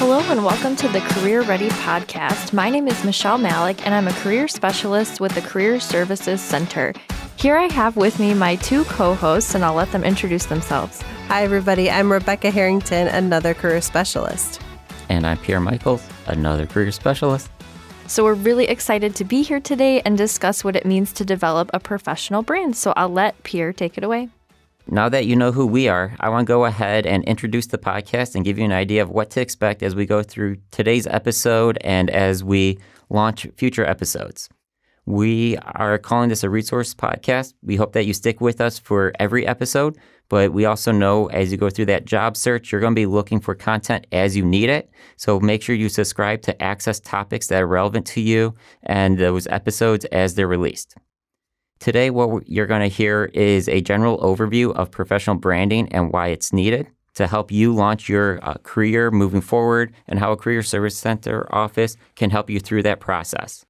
Hello and welcome to the Career Ready podcast. My name is Michelle Malik and I'm a career specialist with the Career Services Center. Here I have with me my two co-hosts and I'll let them introduce themselves. Hi everybody, I'm Rebecca Harrington, another career specialist. And I'm Pierre Michaels, another career specialist. So we're really excited to be here today and discuss what it means to develop a professional brand. So I'll let Pierre take it away. Now that you know who we are, I want to go ahead and introduce the podcast and give you an idea of what to expect as we go through today's episode and as we launch future episodes. We are calling this a resource podcast. We hope that you stick with us for every episode, but we also know as you go through that job search, you're going to be looking for content as you need it. So make sure you subscribe to access topics that are relevant to you and those episodes as they're released. Today, what you're going to hear is a general overview of professional branding and why it's needed to help you launch your career moving forward and how a Career Service Center office can help you through that process.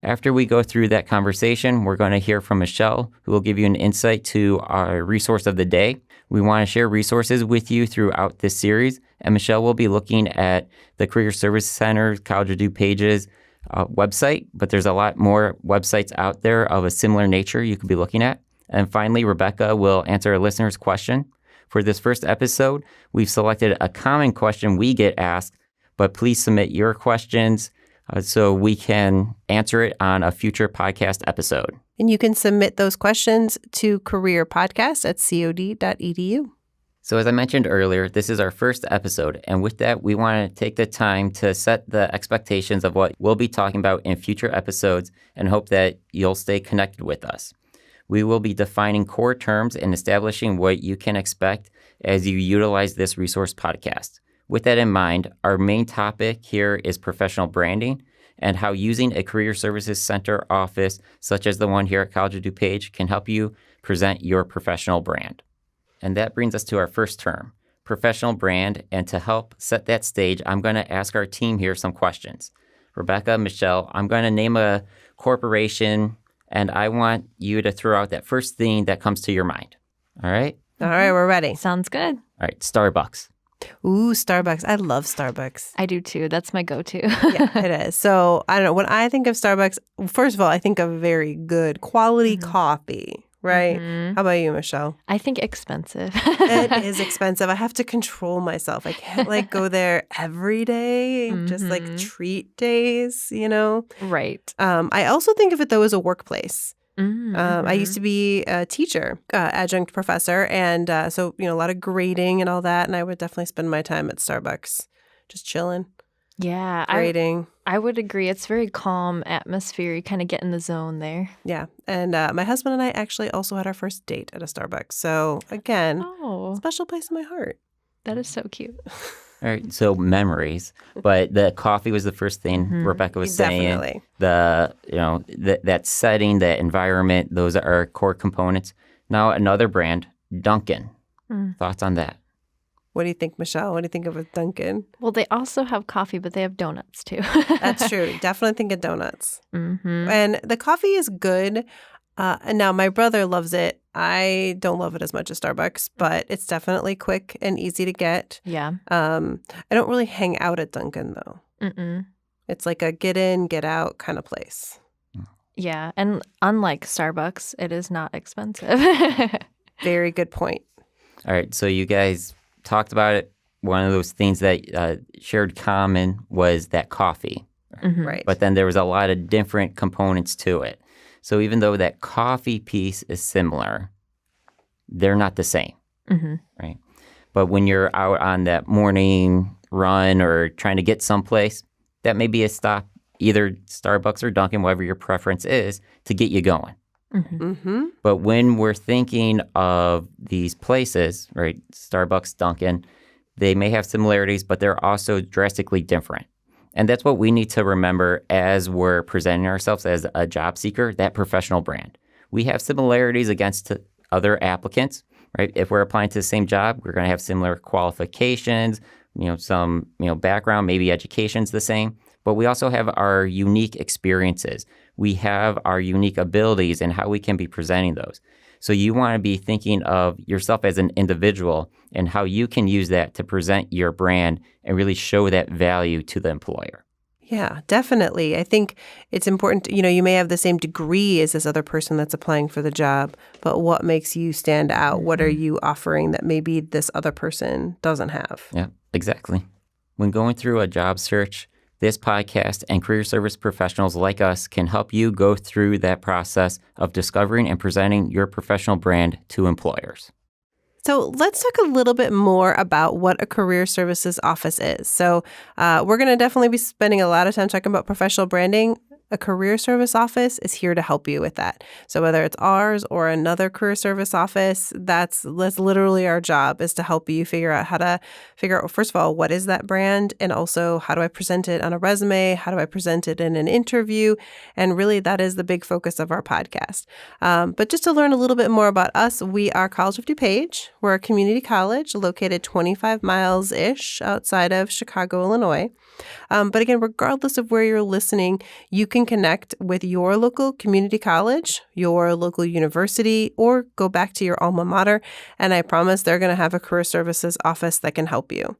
After we go through that conversation, we're going to hear from Michelle, who will give you an insight to our resource of the day. We want to share resources with you throughout this series, and Michelle will be looking at the Career Service Center, College of DuPage's website, but there's a lot more websites out there of a similar nature you could be looking at. And finally, Rebecca will answer a listener's question. For this first episode, we've selected a common question we get asked, but please submit your questions so we can answer it on a future podcast episode. And you can submit those questions to careerpodcast@cod.edu. So as I mentioned earlier, this is our first episode, and with that, we want to take the time to set the expectations of what we'll be talking about in future episodes and hope that you'll stay connected with us. We will be defining core terms and establishing what you can expect as you utilize this resource podcast. With that in mind, our main topic here is professional branding and how using a Career Services Center office, such as the one here at College of DuPage, can help you present your professional brand. And that brings us to our first term, professional brand. And to help set that stage, I'm going to ask our team here some questions. Rebecca, Michelle, I'm going to name a corporation, and I want you to throw out that first thing that comes to your mind. All right? All right, we're ready. Sounds good. All right, Starbucks. Ooh, Starbucks. I love Starbucks. I do too. That's my go-to. Yeah, it is. So I don't know. When I think of Starbucks, first of all, I think of very good quality coffee. Right? Mm-hmm. How about you, Michelle? I think expensive. It is expensive. I have to control myself. I can't go there every day, just treat days, Right. I also think of it though as a workplace. Mm-hmm. I used to be a teacher, adjunct professor, and so a lot of grading and all that, and I would definitely spend my time at Starbucks just chilling. Yeah. Grading. I would agree. It's very calm atmosphere. You kind of get in the zone there. Yeah. And my husband and I actually also had our first date at a Starbucks. So again, special place in my heart. That is so cute. All right, so memories, but the coffee was the first thing Rebecca was saying. Definitely. That setting, that environment, those are core components. Now another brand, Dunkin'. Thoughts on that? What do you think, Michelle? What do you think of a Dunkin'? Well, they also have coffee, but they have donuts too. That's true. Definitely think of donuts. Mm-hmm. And the coffee is good. And now my brother loves it. I don't love it as much as Starbucks, but it's definitely quick and easy to get. Yeah. I don't really hang out at Dunkin' though. Mm-mm. It's like a get in, get out kind of place. Yeah. And unlike Starbucks, it is not expensive. Very good point. All right, so you guys talked about it. One of those things that shared common was that coffee. Mm-hmm. Right. But then there was a lot of different components to it. So even though that coffee piece is similar, they're not the same, right? But when you're out on that morning run or trying to get someplace, that may be a stop, either Starbucks or Dunkin', whatever your preference is, to get you going. But when we're thinking of these places, right, Starbucks, Dunkin', they may have similarities, but they're also drastically different. And that's what we need to remember as we're presenting ourselves as a job seeker, that professional brand. We have similarities against other applicants, right? If we're applying to the same job, we're going to have similar qualifications, some, background, maybe education's the same. But we also have our unique experiences. We have our unique abilities and how we can be presenting those. So you want to be thinking of yourself as an individual and how you can use that to present your brand and really show that value to the employer. Yeah, definitely. I think it's important, you may have the same degree as this other person that's applying for the job, but what makes you stand out? What are you offering that maybe this other person doesn't have? Yeah, exactly. When going through a job search, this podcast and career service professionals like us can help you go through that process of discovering and presenting your professional brand to employers. So let's talk a little bit more about what a career services office is. So we're going to definitely be spending a lot of time talking about professional branding. A career service office is here to help you with that. So whether it's ours or another career service office, that's literally our job, is to help you figure out, first of all, what is that brand? And also, how do I present it on a resume? How do I present it in an interview? And really, that is the big focus of our podcast. But just to learn a little bit more about us, we are College of DuPage. We're a community college located 25 miles-ish outside of Chicago, Illinois. But again, regardless of where you're listening, you can connect with your local community college, your local university, or go back to your alma mater, and I promise they're going to have a career services office that can help you.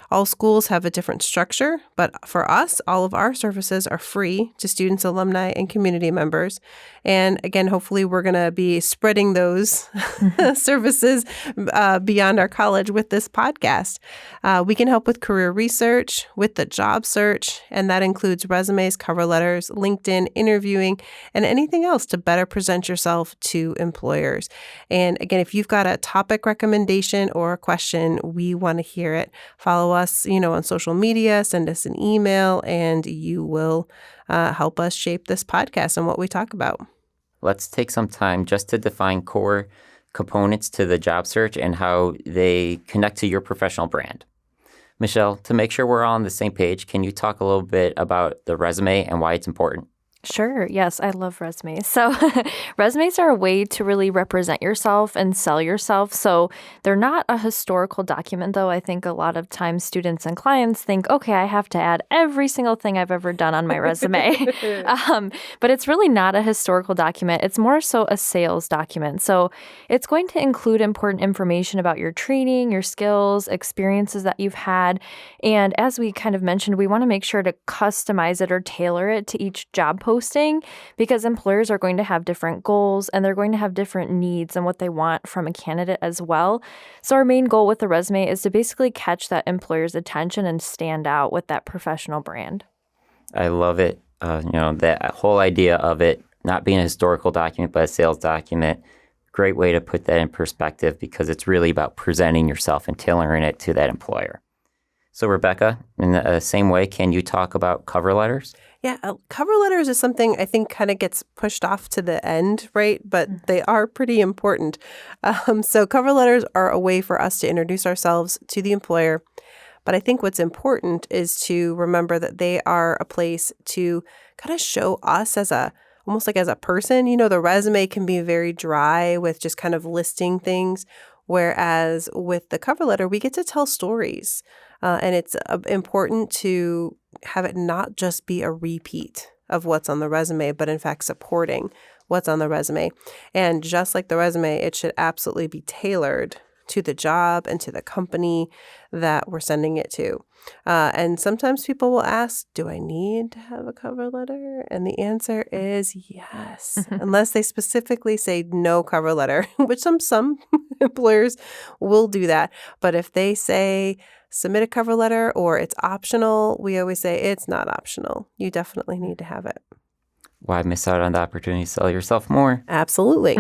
All schools have a different structure, but for us, all of our services are free to students, alumni, and community members. And again, hopefully we're going to be spreading those services beyond our college with this podcast. We can help with career research, with the job search, and that includes resumes, cover letters, LinkedIn, interviewing, and anything else to better present yourself to employers. And again, if you've got a topic recommendation or a question, we want to hear it. Follow us, on social media, send us an email, and you will help us shape this podcast and what we talk about. Let's take some time just to define core components to the job search and how they connect to your professional brand. Michelle, to make sure we're all on the same page, can you talk a little bit about the resume and why it's important? Sure. Yes, I love resumes. So resumes are a way to really represent yourself and sell yourself. So they're not a historical document, though. I think a lot of times students and clients think, okay, I have to add every single thing I've ever done on my resume. But it's really not a historical document. It's more so a sales document. So it's going to include important information about your training, your skills, experiences that you've had. And as we kind of mentioned, we want to make sure to customize it or tailor it to each job posting, because employers are going to have different goals and they're going to have different needs and what they want from a candidate as well. So our main goal with the resume is to basically catch that employer's attention and stand out with that professional brand. I love it. That whole idea of it not being a historical document, but a sales document. Great way to put that in perspective, because it's really about presenting yourself and tailoring it to that employer. So Rebecca, in the same way, can you talk about cover letters? Yeah, cover letters is something I think kind of gets pushed off to the end, right? But they are pretty important. So cover letters are a way for us to introduce ourselves to the employer. But I think what's important is to remember that they are a place to kind of show us almost like as a person. The resume can be very dry with just kind of listing things. Whereas with the cover letter, we get to tell stories. And it's important to have it not just be a repeat of what's on the resume, but in fact supporting what's on the resume. And just like the resume, it should absolutely be tailored to the job and to the company that we're sending it to. And sometimes people will ask, do I need to have a cover letter? And the answer is yes, unless they specifically say no cover letter, which some employers will do that. But if they say submit a cover letter or it's optional, we always say it's not optional. You definitely need to have it. Why miss out on the opportunity to sell yourself more? Absolutely.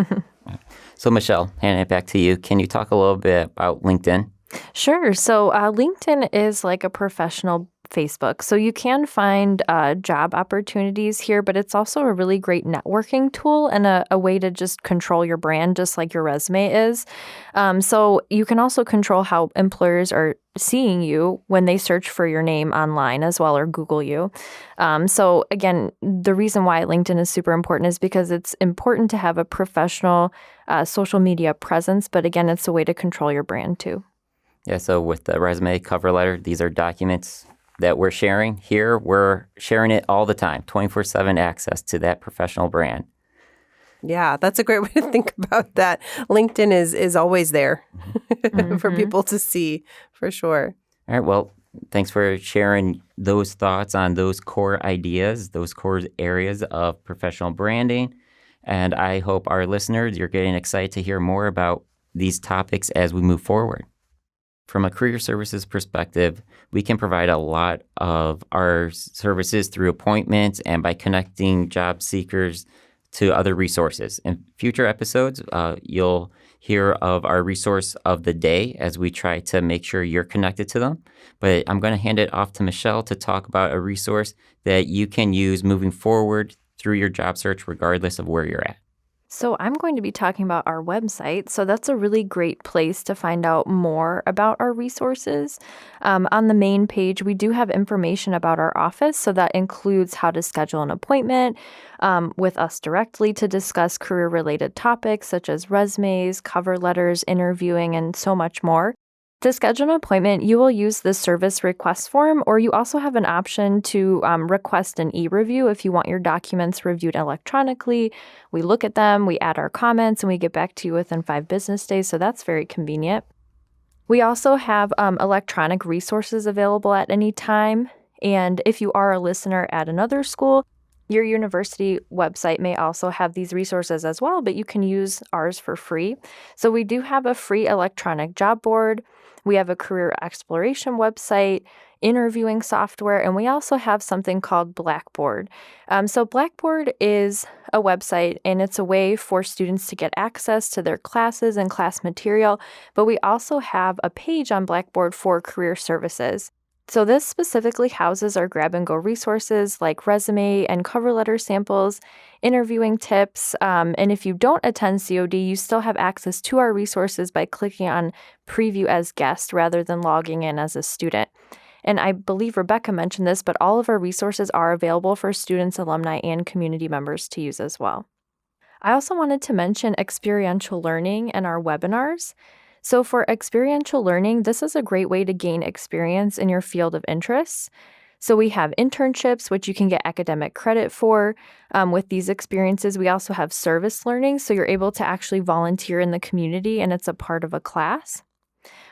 So Michelle, handing it back to you. Can you talk a little bit about LinkedIn? Sure. So LinkedIn is like a professional Facebook. So you can find job opportunities here, but it's also a really great networking tool and a way to just control your brand, just like your resume is. So you can also control how employers are seeing you when they search for your name online as well, or Google you. So again, the reason why LinkedIn is super important is because it's important to have a professional social media presence. But again, it's a way to control your brand too. Yeah, so with the resume, cover letter, these are documents that we're sharing here. We're sharing it all the time, 24/7 access to that professional brand. Yeah, that's a great way to think about that. LinkedIn is always there for people to see, for sure. All right. Well, thanks for sharing those thoughts on those core ideas, those core areas of professional branding. And I hope our listeners, you're getting excited to hear more about these topics as we move forward. From a career services perspective, we can provide a lot of our services through appointments and by connecting job seekers to other resources. In future episodes, you'll hear of our resource of the day as we try to make sure you're connected to them. But I'm going to hand it off to Michelle to talk about a resource that you can use moving forward through your job search, regardless of where you're at. So I'm going to be talking about our website. So that's a really great place to find out more about our resources. On the main page, we do have information about our office. So that includes how to schedule an appointment with us directly to discuss career-related topics such as resumes, cover letters, interviewing, and so much more. To schedule an appointment, you will use the service request form, or you also have an option to request an e-review if you want your documents reviewed electronically. We look at them, we add our comments, and we get back to you within 5 business days, so that's very convenient. We also have electronic resources available at any time, and if you are a listener at another school, your university website may also have these resources as well, but you can use ours for free. So we do have a free electronic job board. We have a career exploration website, interviewing software, and we also have something called Blackboard. So Blackboard is a website, and it's a way for students to get access to their classes and class material, but we also have a page on Blackboard for career services. So this specifically houses our grab-and-go resources like resume and cover letter samples, interviewing tips, and if you don't attend COD, you still have access to our resources by clicking on Preview as Guest rather than logging in as a student. And I believe Rebecca mentioned this, but all of our resources are available for students, alumni, and community members to use as well. I also wanted to mention experiential learning and our webinars. So for experiential learning, this is a great way to gain experience in your field of interests. So we have internships, which you can get academic credit for. With these experiences, we also have service learning, so you're able to actually volunteer in the community and it's a part of a class.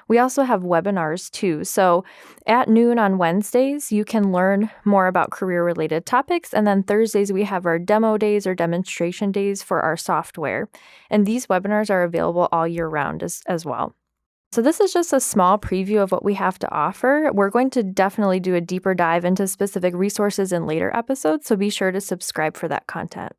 We also have webinars too. So at noon on Wednesdays, you can learn more about career-related topics. And then Thursdays, we have our demo days or demonstration days for our software. And these webinars are available all year round as well. So this is just a small preview of what we have to offer. We're going to definitely do a deeper dive into specific resources in later episodes, so be sure to subscribe for that content.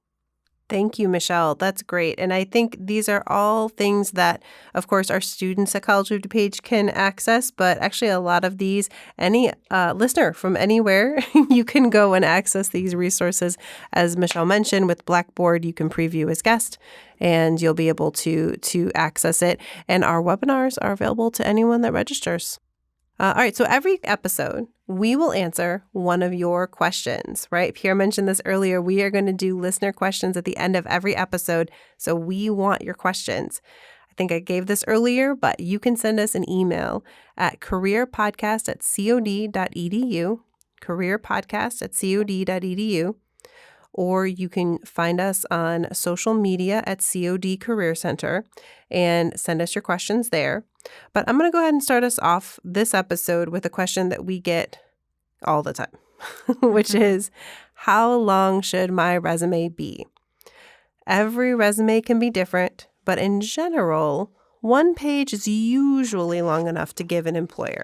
Thank you, Michelle. That's great. And I think these are all things that, of course, our students at College of DuPage can access. But actually, a lot of these, any listener from anywhere, you can go and access these resources. As Michelle mentioned, with Blackboard, you can preview as guest and you'll be able to access it. And our webinars are available to anyone that registers. All right, so every episode, we will answer one of your questions, right? Pierre mentioned this earlier. We are going to do listener questions at the end of every episode, so we want your questions. I think I gave this earlier, but you can send us an email at careerpodcast@cod.edu, careerpodcast@cod.edu, or you can find us on social media at COD Career Center and send us your questions there. But I'm going to go ahead and start us off this episode with a question that we get all the time, which is, how long should my resume be? Every resume can be different, but in general, 1 page is usually long enough to give an employer.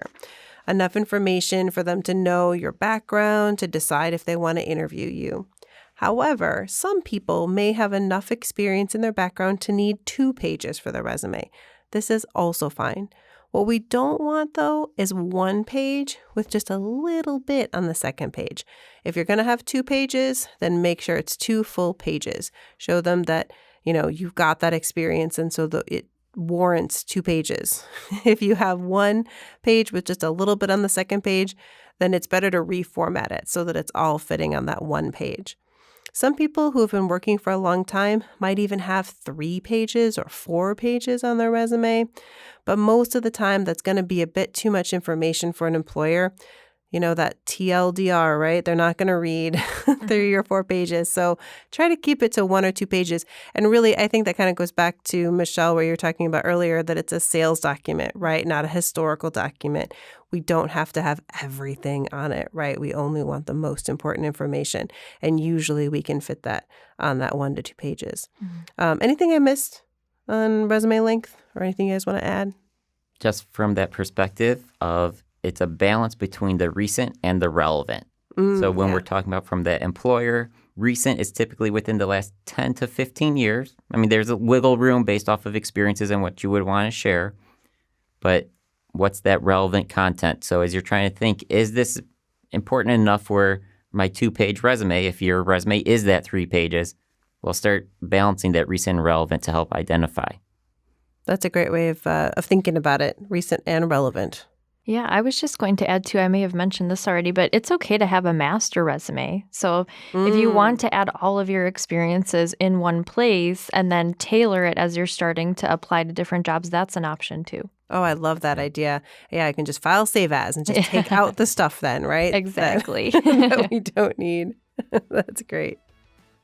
Enough information for them to know your background, to decide if they want to interview you. However, some people may have enough experience in their background to need 2 pages for their resume. This is also fine. What we don't want, though, is 1 page with just a little bit on the second page. If you're going to have 2 pages, then make sure it's 2 full pages. Show them that, you've got that experience, and so it warrants 2 pages. If you have 1 page with just a little bit on the second page, then it's better to reformat it so that it's all fitting on that 1 page. Some people who have been working for a long time might even have 3 pages or 4 pages on their resume, but most of the time that's going to be a bit too much information for an employer. that TLDR, right? They're not going to read 3 or 4 pages. So try to keep it to 1 or 2 pages. And really, I think that kind of goes back to Michelle, where you were talking about earlier, that it's a sales document, right? Not a historical document. We don't have to have everything on it, right? We only want the most important information. And usually we can fit that on that 1 to 2 pages. Anything I missed on resume length or anything you guys want to add? Just from that perspective of it's a balance between the recent and the relevant. So when we're talking about from the employer, recent is typically within the last 10 to 15 years. I mean, there's a wiggle room based off of experiences and what you would want to share. But what's that relevant content? So as you're trying to think, is this important enough for my 2-page resume? If your resume is that 3 pages, we'll start balancing that recent and relevant to help identify. That's a great way of thinking about it, recent and relevant. Yeah, I was just going to add too, I may have mentioned this already, but it's okay to have a master resume. So if you want to add all of your experiences in one place and then tailor it as you're starting to apply to different jobs, that's an option too. Oh, I love that idea. Yeah, I can just file save as and just take out the stuff then, right? Exactly. That we don't need. That's great.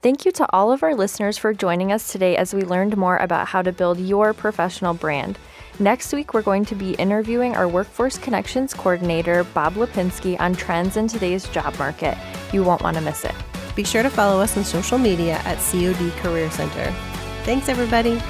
Thank you to all of our listeners for joining us today as we learned more about how to build your professional brand. Next week, we're going to be interviewing our Workforce Connections coordinator, Bob Lipinski, on trends in today's job market. You won't want to miss it. Be sure to follow us on social media at COD Career Center. Thanks, everybody.